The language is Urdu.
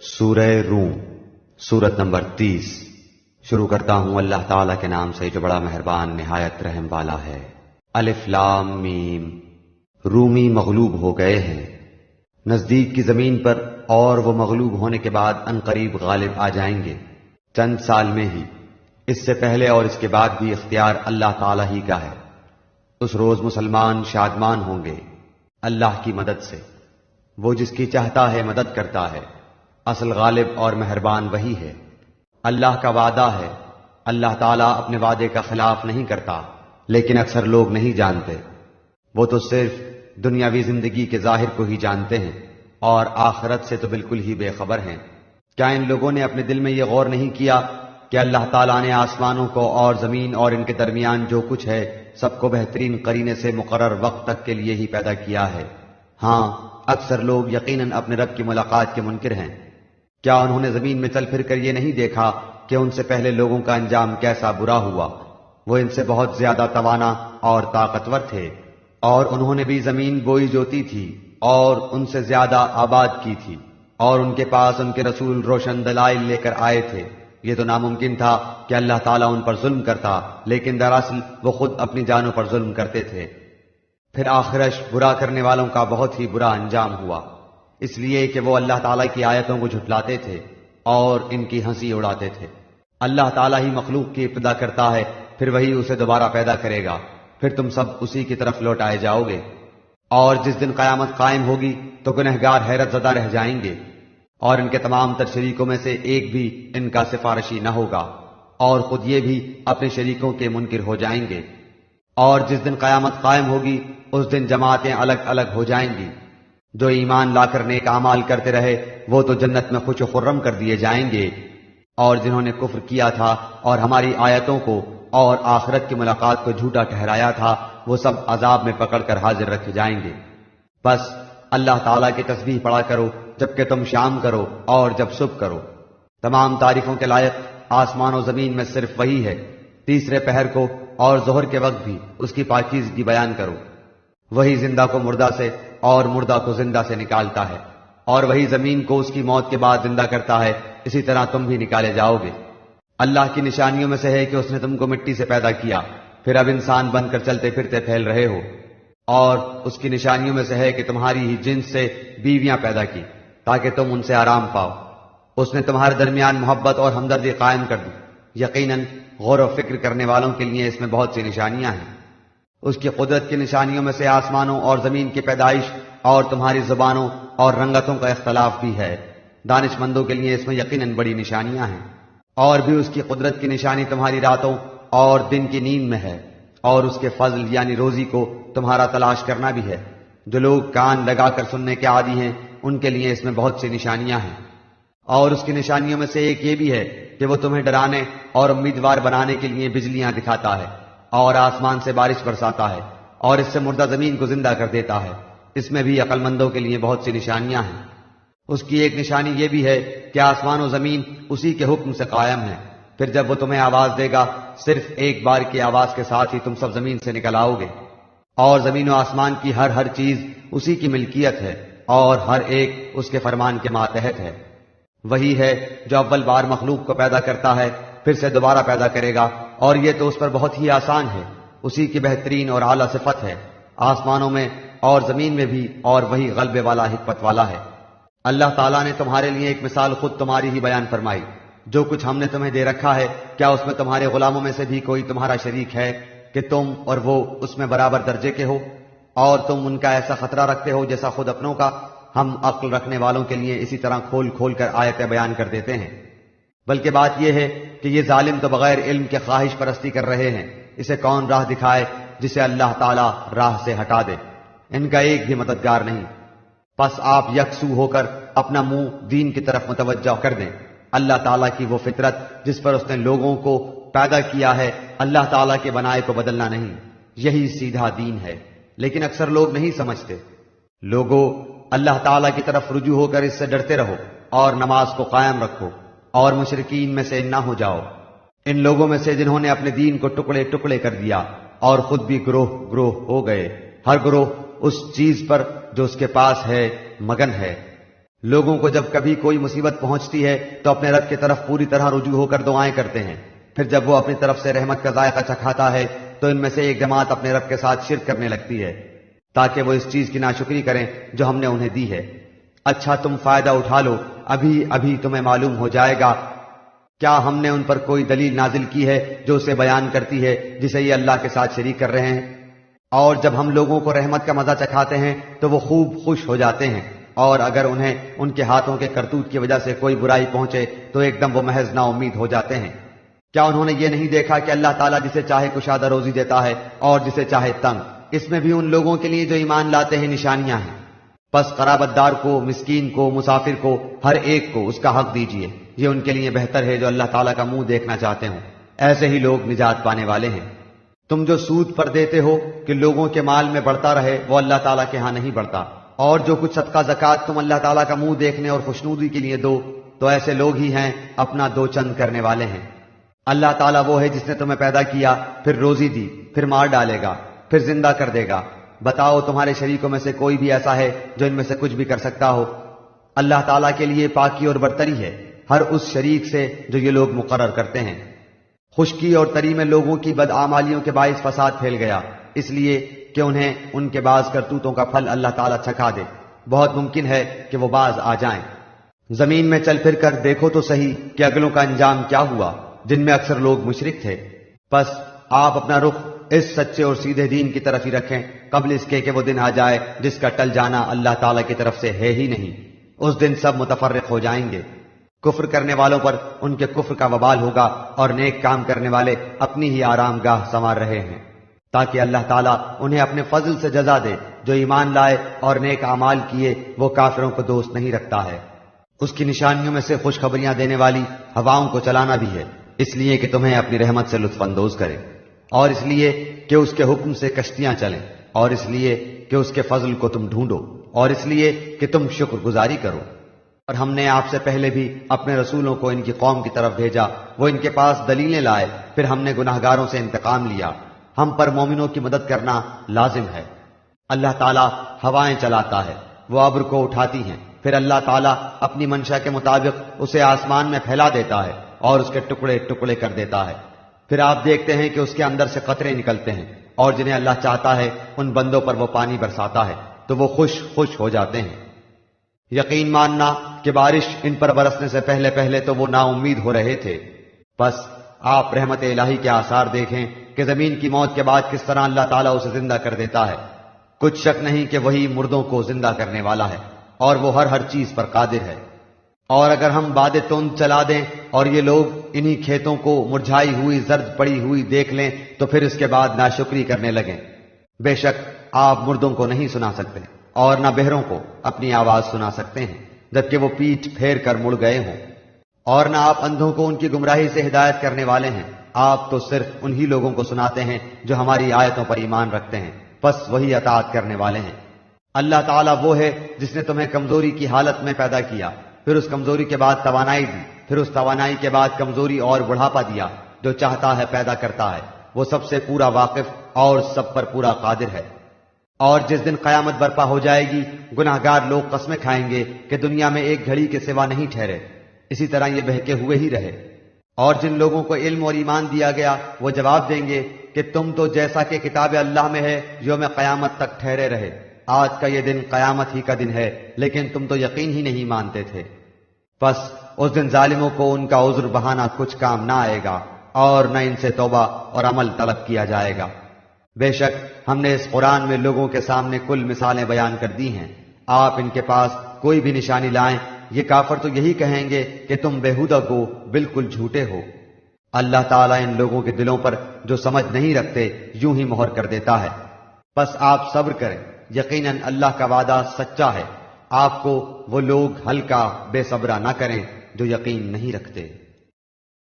سورہ روم سورت نمبر 30۔ شروع کرتا ہوں اللہ تعالیٰ کے نام سے جو بڑا مہربان نہایت رحم والا ہے۔ الف لام میم۔ رومی مغلوب ہو گئے ہیں نزدیک کی زمین پر، اور وہ مغلوب ہونے کے بعد عنقریب غالب آ جائیں گے، چند سال میں ہی۔ اس سے پہلے اور اس کے بعد بھی اختیار اللہ تعالیٰ ہی کا ہے۔ اس روز مسلمان شادمان ہوں گے اللہ کی مدد سے، وہ جس کی چاہتا ہے مدد کرتا ہے، اصل غالب اور مہربان وہی ہے۔ اللہ کا وعدہ ہے، اللہ تعالیٰ اپنے وعدے کا خلاف نہیں کرتا، لیکن اکثر لوگ نہیں جانتے۔ وہ تو صرف دنیاوی زندگی کے ظاہر کو ہی جانتے ہیں اور آخرت سے تو بالکل ہی بے خبر ہیں۔ کیا ان لوگوں نے اپنے دل میں یہ غور نہیں کیا کہ اللہ تعالیٰ نے آسمانوں کو اور زمین اور ان کے درمیان جو کچھ ہے سب کو بہترین قرینے سے مقرر وقت تک کے لیے ہی پیدا کیا ہے؟ ہاں، اکثر لوگ یقیناً اپنے رب کی ملاقات کے منکر ہیں۔ کیا انہوں نے زمین میں چل پھر کر یہ نہیں دیکھا کہ ان سے پہلے لوگوں کا انجام کیسا برا ہوا؟ وہ ان سے بہت زیادہ توانا اور طاقتور تھے، اور انہوں نے بھی زمین بوئی جوتی تھی اور ان سے زیادہ آباد کی تھی، اور ان کے پاس ان کے رسول روشن دلائل لے کر آئے تھے۔ یہ تو ناممکن تھا کہ اللہ تعالیٰ ان پر ظلم کرتا، لیکن دراصل وہ خود اپنی جانوں پر ظلم کرتے تھے۔ پھر آخرش برا کرنے والوں کا بہت ہی برا انجام ہوا، اس لیے کہ وہ اللہ تعالیٰ کی آیتوں کو جھٹلاتے تھے اور ان کی ہنسی اڑاتے تھے۔ اللہ تعالیٰ ہی مخلوق کی ابتدا کرتا ہے، پھر وہی اسے دوبارہ پیدا کرے گا، پھر تم سب اسی کی طرف لوٹائے جاؤ گے۔ اور جس دن قیامت قائم ہوگی تو گنہگار حیرت زدہ رہ جائیں گے، اور ان کے تمام تر شریکوں میں سے ایک بھی ان کا سفارشی نہ ہوگا، اور خود یہ بھی اپنے شریکوں کے منکر ہو جائیں گے۔ اور جس دن قیامت قائم ہوگی اس دن جماعتیں الگ الگ ہو جائیں گی۔ جو ایمان لا کر نیک اعمال کرتے رہے وہ تو جنت میں خوش و خرم کر دیے جائیں گے، اور جنہوں نے کفر کیا تھا اور ہماری آیتوں کو اور آخرت کی ملاقات کو جھوٹا ٹھہرایا تھا وہ سب عذاب میں پکڑ کر حاضر رکھے جائیں گے۔ بس اللہ تعالیٰ کی تسبیح پڑھا کرو جب کہ تم شام کرو اور جب صبح کرو۔ تمام تعریفوں کے لائق آسمان و زمین میں صرف وہی ہے۔ تیسرے پہر کو اور ظہر کے وقت بھی اس کی پاکیزگی بیان کرو۔ وہی زندہ کو مردہ سے اور مردہ کو زندہ سے نکالتا ہے، اور وہی زمین کو اس کی موت کے بعد زندہ کرتا ہے، اسی طرح تم بھی نکالے جاؤ گے۔ اللہ کی نشانیوں میں سے ہے کہ اس نے تم کو مٹی سے پیدا کیا، پھر اب انسان بن کر چلتے پھرتے پھیل رہے ہو۔ اور اس کی نشانیوں میں سے ہے کہ تمہاری ہی جنس سے بیویاں پیدا کی تاکہ تم ان سے آرام پاؤ۔ اس نے تمہارے درمیان محبت اور ہمدردی قائم کر دی۔ یقیناً غور و فکر کرنے والوں کے لیے اس میں بہت سی نشانیاں ہیں۔ اس کی قدرت کی نشانیوں میں سے آسمانوں اور زمین کی پیدائش اور تمہاری زبانوں اور رنگتوں کا اختلاف بھی ہے۔ دانش مندوں کے لیے اس میں یقیناً بڑی نشانیاں ہیں۔ اور بھی اس کی قدرت کی نشانی تمہاری راتوں اور دن کی نیند میں ہے، اور اس کے فضل یعنی روزی کو تمہارا تلاش کرنا بھی ہے۔ جو لوگ کان لگا کر سننے کے عادی ہیں ان کے لیے اس میں بہت سی نشانیاں ہیں۔ اور اس کی نشانیوں میں سے ایک یہ بھی ہے کہ وہ تمہیں ڈرانے اور امیدوار بنانے کے لیے بجلیاں دکھاتا ہے اور آسمان سے بارش برساتا ہے، اور اس سے مردہ زمین کو زندہ کر دیتا ہے۔ اس میں بھی عقل مندوں کے لیے بہت سی نشانیاں ہیں۔ اس کی ایک نشانی یہ بھی ہے کہ آسمان و زمین اسی کے حکم سے قائم ہے۔ پھر جب وہ تمہیں آواز دے گا صرف ایک بار کی آواز کے ساتھ ہی تم سب زمین سے نکل آؤ گے۔ اور زمین و آسمان کی ہر چیز اسی کی ملکیت ہے، اور ہر ایک اس کے فرمان کے ماتحت ہے۔ وہی ہے جو اول بار مخلوق کو پیدا کرتا ہے پھر سے دوبارہ پیدا کرے گا، اور یہ تو اس پر بہت ہی آسان ہے۔ اسی کی بہترین اور اعلیٰ صفت ہے، آسمانوں میں اور زمین میں بھی، اور وہی غلبے والا حکمت والا ہے۔ اللہ تعالیٰ نے تمہارے لیے ایک مثال خود تمہاری ہی بیان فرمائی۔ جو کچھ ہم نے تمہیں دے رکھا ہے، کیا اس میں تمہارے غلاموں میں سے بھی کوئی تمہارا شریک ہے کہ تم اور وہ اس میں برابر درجے کے ہو، اور تم ان کا ایسا خطرہ رکھتے ہو جیسا خود اپنوں کا؟ ہم عقل رکھنے والوں کے لیے اسی طرح کھول کھول کر آیتیں بیان کر دیتے ہیں۔ بلکہ بات یہ ہے کہ یہ ظالم تو بغیر علم کے خواہش پرستی کر رہے ہیں۔ اسے کون راہ دکھائے جسے اللہ تعالیٰ راہ سے ہٹا دے؟ ان کا ایک بھی مددگار نہیں۔ پس آپ یکسو ہو کر اپنا منہ دین کی طرف متوجہ کر دیں۔ اللہ تعالیٰ کی وہ فطرت جس پر اس نے لوگوں کو پیدا کیا ہے، اللہ تعالیٰ کے بنائے کو بدلنا نہیں، یہی سیدھا دین ہے، لیکن اکثر لوگ نہیں سمجھتے۔ لوگوں، اللہ تعالیٰ کی طرف رجوع ہو کر اس سے ڈرتے رہو اور نماز کو قائم رکھو، اور مشرکین میں سے نہ ہو جاؤ، ان لوگوں میں سے جنہوں نے اپنے دین کو ٹکڑے ٹکڑے کر دیا اور خود بھی گروہ گروہ ہو گئے۔ ہر گروہ اس چیز پر جو اس کے پاس ہے مگن ہے۔ لوگوں کو جب کبھی کوئی مصیبت پہنچتی ہے تو اپنے رب کی طرف پوری طرح رجوع ہو کر دعائیں کرتے ہیں، پھر جب وہ اپنی طرف سے رحمت کا ذائقہ چکھاتا ہے تو ان میں سے ایک جماعت اپنے رب کے ساتھ شرک کرنے لگتی ہے تاکہ وہ اس چیز کی ناشکری کریں جو ہم نے انہیں دی ہے۔ اچھا تم فائدہ اٹھا لو، ابھی ابھی تمہیں معلوم ہو جائے گا کیا ہم نے ان پر کوئی دلیل نازل کی ہے جو اسے بیان کرتی ہے جسے یہ اللہ کے ساتھ شریک کر رہے ہیں؟ اور جب ہم لوگوں کو رحمت کا مزہ چکھاتے ہیں تو وہ خوب خوش ہو جاتے ہیں، اور اگر انہیں ان کے ہاتھوں کے کرتوت کی وجہ سے کوئی برائی پہنچے تو ایک دم وہ محض نا امید ہو جاتے ہیں۔ کیا انہوں نے یہ نہیں دیکھا کہ اللہ تعالیٰ جسے چاہے کشادہ روزی دیتا ہے اور جسے چاہے تنگ؟ اس میں بھی ان لوگوں کے لیے جو ایمان لاتے ہیں نشانیاں ہیں۔ پس قرابت دار کو، مسکین کو، مسافر کو، ہر ایک کو اس کا حق دیجیے، یہ ان کے لیے بہتر ہے جو اللہ تعالیٰ کا منہ دیکھنا چاہتے ہوں، ایسے ہی لوگ نجات پانے والے ہیں۔ تم جو سود پر دیتے ہو کہ لوگوں کے مال میں بڑھتا رہے، وہ اللہ تعالیٰ کے ہاں نہیں بڑھتا، اور جو کچھ صدقہ زکوٰۃ تم اللہ تعالیٰ کا منہ دیکھنے اور خوشنودی کے لیے دو تو ایسے لوگ ہی ہیں اپنا دو چند کرنے والے ہیں۔ اللہ تعالیٰ وہ ہے جس نے تمہیں پیدا کیا، پھر روزی دی، پھر مار ڈالے گا، پھر زندہ کر دے گا۔ بتاؤ تمہارے شریکوں میں سے کوئی بھی ایسا ہے جو ان میں سے کچھ بھی کر سکتا ہو؟ اللہ تعالیٰ کے لیے پاکی اور برتری ہے ہر اس شریک سے جو یہ لوگ مقرر کرتے ہیں۔ خشکی اور تری میں لوگوں کی بدعمالیوں کے باعث فساد پھیل گیا، اس لیے کہ انہیں ان کے بعض کرتوتوں کا پھل اللہ تعالیٰ چکھا دے۔ بہت ممکن ہے کہ وہ باز آ جائیں۔ زمین میں چل پھر کر دیکھو تو صحیح کہ اگلوں کا انجام کیا ہوا، جن میں اکثر لوگ مشرک تھے۔ بس آپ اپنا رخ اس سچے اور سیدھے دین کی طرف ہی رکھیں قبل اس کے کہ وہ دن آ جائے جس کا ٹل جانا اللہ تعالیٰ کی طرف سے ہے ہی نہیں۔ اس دن سب متفرق ہو جائیں گے۔ کفر کرنے والوں پر ان کے کفر کا وبال ہوگا، اور نیک کام کرنے والے اپنی ہی آرام گاہ سنوار رہے ہیں تاکہ اللہ تعالیٰ انہیں اپنے فضل سے جزا دے۔ جو ایمان لائے اور نیک اعمال کیے وہ کافروں کو دوست نہیں رکھتا ہے۔ اس کی نشانیوں میں سے خوشخبریاں دینے والی ہواؤں کو چلانا بھی ہے، اس لیے کہ تمہیں اپنی رحمت سے لطف اندوز کرے، اور اس لیے کہ اس کے حکم سے کشتیاں چلیں، اور اس لیے کہ اس کے فضل کو تم ڈھونڈو، اور اس لیے کہ تم شکر گزاری کرو۔ اور ہم نے آپ سے پہلے بھی اپنے رسولوں کو ان کی قوم کی طرف بھیجا، وہ ان کے پاس دلیلیں لائے، پھر ہم نے گناہگاروں سے انتقام لیا۔ ہم پر مومنوں کی مدد کرنا لازم ہے۔ اللہ تعالیٰ ہوائیں چلاتا ہے، وہ ابر کو اٹھاتی ہیں، پھر اللہ تعالیٰ اپنی منشا کے مطابق اسے آسمان میں پھیلا دیتا ہے اور اس کے ٹکڑے ٹکڑے کر دیتا ہے۔ پھر آپ دیکھتے ہیں کہ اس کے اندر سے قطرے نکلتے ہیں، اور جنہیں اللہ چاہتا ہے ان بندوں پر وہ پانی برساتا ہے تو وہ خوش خوش ہو جاتے ہیں۔ یقین ماننا کہ بارش ان پر برسنے سے پہلے پہلے تو وہ نا امید ہو رہے تھے، بس آپ رحمت الہی کے آثار دیکھیں کہ زمین کی موت کے بعد کس طرح اللہ تعالیٰ اسے زندہ کر دیتا ہے۔ کچھ شک نہیں کہ وہی مردوں کو زندہ کرنے والا ہے، اور وہ ہر چیز پر قادر ہے۔ اور اگر ہم باد تند چلا دیں اور یہ لوگ انہی کھیتوں کو مرجھائی ہوئی زرد پڑی ہوئی دیکھ لیں تو پھر اس کے بعد ناشکری کرنے لگیں۔ بے شک آپ مردوں کو نہیں سنا سکتے اور نہ بہروں کو اپنی آواز سنا سکتے ہیں جبکہ وہ پیٹھ پھیر کر مڑ گئے ہوں، اور نہ آپ اندھوں کو ان کی گمراہی سے ہدایت کرنے والے ہیں۔ آپ تو صرف انہی لوگوں کو سناتے ہیں جو ہماری آیتوں پر ایمان رکھتے ہیں، بس وہی اطاعت کرنے والے ہیں۔ اللہ تعالیٰ وہ ہے جس نے تمہیں کمزوری کی حالت میں پیدا کیا، پھر اس کمزوری کے بعد توانائی دی، پھر اس توانائی کے بعد کمزوری اور بڑھاپا دیا۔ جو چاہتا ہے پیدا کرتا ہے، وہ سب سے پورا واقف اور سب پر پورا قادر ہے۔ اور جس دن قیامت برپا ہو جائے گی، گناہگار لوگ قسمیں کھائیں گے کہ دنیا میں ایک گھڑی کے سوا نہیں ٹھہرے، اسی طرح یہ بہکے ہوئے ہی رہے۔ اور جن لوگوں کو علم اور ایمان دیا گیا وہ جواب دیں گے کہ تم تو جیسا کہ کتاب اللہ میں ہے یوم قیامت تک ٹھہرے رہے، آج کا یہ دن قیامت ہی کا دن ہے، لیکن تم تو یقین ہی نہیں مانتے تھے۔ پس اس دن ظالموں کو ان کا عذر بہانہ کچھ کام نہ آئے گا، اور نہ ان سے توبہ اور عمل طلب کیا جائے گا۔ بے شک ہم نے اس قرآن میں لوگوں کے سامنے کل مثالیں بیان کر دی ہیں، آپ ان کے پاس کوئی بھی نشانی لائیں، یہ کافر تو یہی کہیں گے کہ تم بےہودہ کو بالکل جھوٹے ہو۔ اللہ تعالیٰ ان لوگوں کے دلوں پر جو سمجھ نہیں رکھتے یوں ہی مہر کر دیتا ہے۔ بس آپ صبر کریں، یقیناً اللہ کا وعدہ سچا ہے۔ آپ کو وہ لوگ ہلکا بے صبرا نہ کریں جو یقین نہیں رکھتے۔